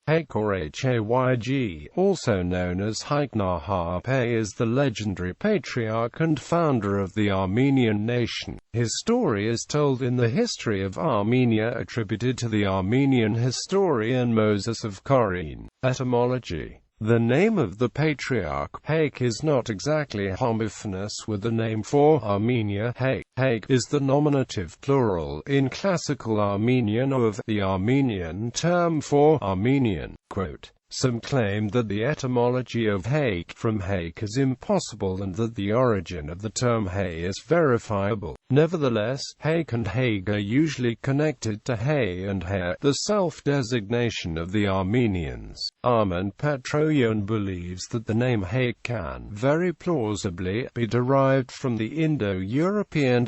Hayk or Hayg, also known as Haik Nahapet, is the legendary patriarch and founder of the Armenian nation. His story is told in the History of Armenia, attributed to the Armenian historian Moses of Chorene. Etymology: the name of the patriarch, Hayk, is not exactly homophonous with the name for Armenia, Hayk. Hayk is the nominative plural in Classical Armenian of the Armenian term for Armenian. Quote, "Some claim that the etymology of Hayk from Hayk is impossible and that the origin of the term Hay is verifiable. Nevertheless, Hayk and Hayg are usually connected to Hay and Hair, the self-designation of the Armenians. Armen Petroyan believes that the name Hayk can, very plausibly, be derived from the Indo-European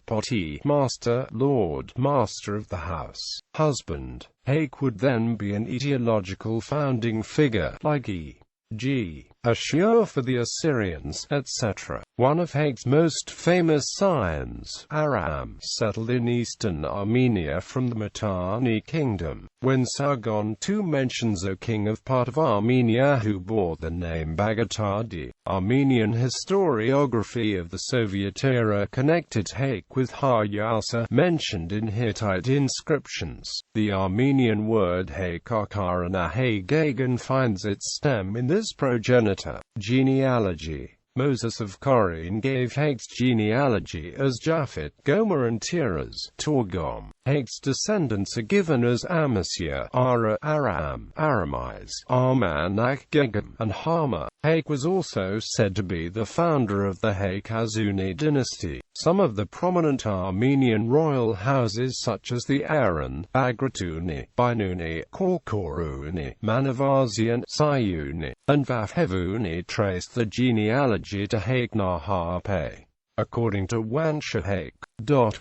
*poti, master, lord, master of the house, husband. Hayk would then be an etiological founding figure, like e.g. Ashur for the Assyrians, etc. One of Hayk's most famous scions, Aram, settled in eastern Armenia from the Mitanni kingdom. When Sargon II mentions a king of part of Armenia who bore the name Bagatadi, Armenian historiography of the Soviet era connected Hayk with Hayyasa, mentioned in Hittite inscriptions. The Armenian word Haykarkarana Haygagan finds its stem in this progenitor. Genealogy: Moses of Chorene gave Hayk's genealogy as Japhet, Gomer and Tiras, Torgom. Hayk's descendants are given as Amasya, Ara, Aram, Aramiz, Armanak, Gegam, and Hama. Hayk was also said to be the founder of the Hayk-Azuni dynasty. Some of the prominent Armenian royal houses such as the Aran, Bagratuni, Bainuni, Korkoruni, Manavazian, Sayuni, and Vafhevuni trace the genealogy to Haik Nahapet. According to Wansha, Hayk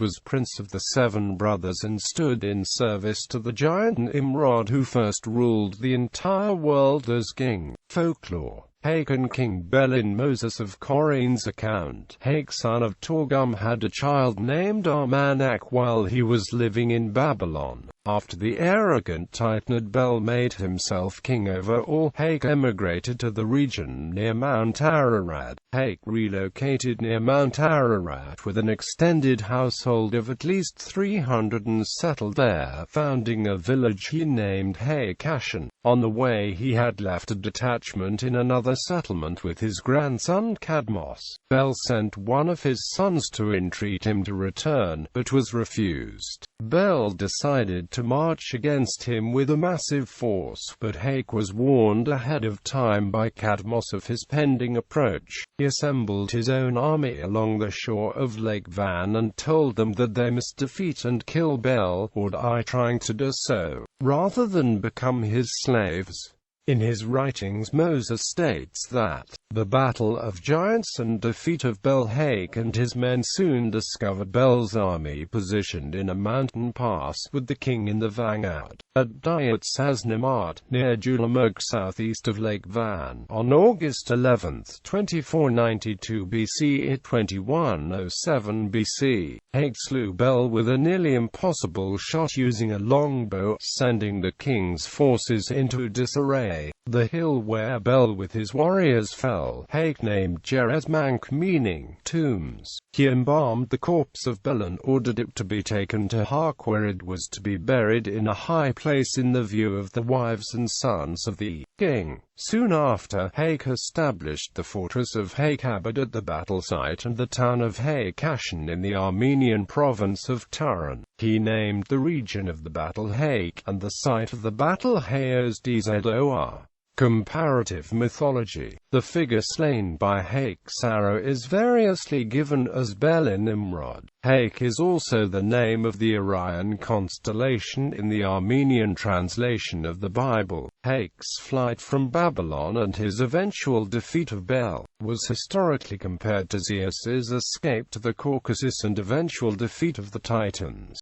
was prince of the 7 brothers and stood in service to the giant Nimrod who first ruled the entire world as king. Folklore: Hayk and King Bel. In Moses of Chorene's account, Hayk, son of Torgum, had a child named Armanak while he was living in Babylon. After the arrogant Titanid Bel made himself king over all, Hayk emigrated to the region near Mount Ararat. Hayk relocated near Mount Ararat with an extended household of at least 300 and settled there, founding a village he named Haykashan. On the way he had left a detachment in another settlement with his grandson Cadmos. Bel sent one of his sons to entreat him to return, but was refused. Bel decided to march against him with a massive force, but Hayk was warned ahead of time by Cadmos of his pending approach. He assembled his own army along the shore of Lake Van and told them that they must defeat and kill Bel, or die trying to do so, rather than become his slaves. In his writings Moses states that the Battle of Giants and defeat of Bel. Hayk and his men soon discovered Bel's army positioned in a mountain pass with the king in the vanguard, at Dayat Saznimat, near Julamug southeast of Lake Van. On August 11, 2492 BC at 2107 BC, Hayk slew Bel with a nearly impossible shot using a longbow, sending the king's forces into disarray. The hill where Bel with his warriors fell, Hayk named Jerezmank, meaning tombs. He embalmed the corpse of Bel and ordered it to be taken to Hayk, where it was to be buried in a high place in the view of the wives and sons of the king. Soon after, Hayk established the fortress of Haykabad at the battle site and the town of Haykashan in the Armenian province of Turan. He named the region of the battle Hayk, and the site of the battle Hayzdor. Comparative mythology: the figure slain by Hayk Sarah is variously given as Bel Nimrod. Hayk is also the name of the Orion constellation in the Armenian translation of the Bible. Hayk's flight from Babylon and his eventual defeat of Bel was historically compared to Zeus's escape to the Caucasus and eventual defeat of the Titans.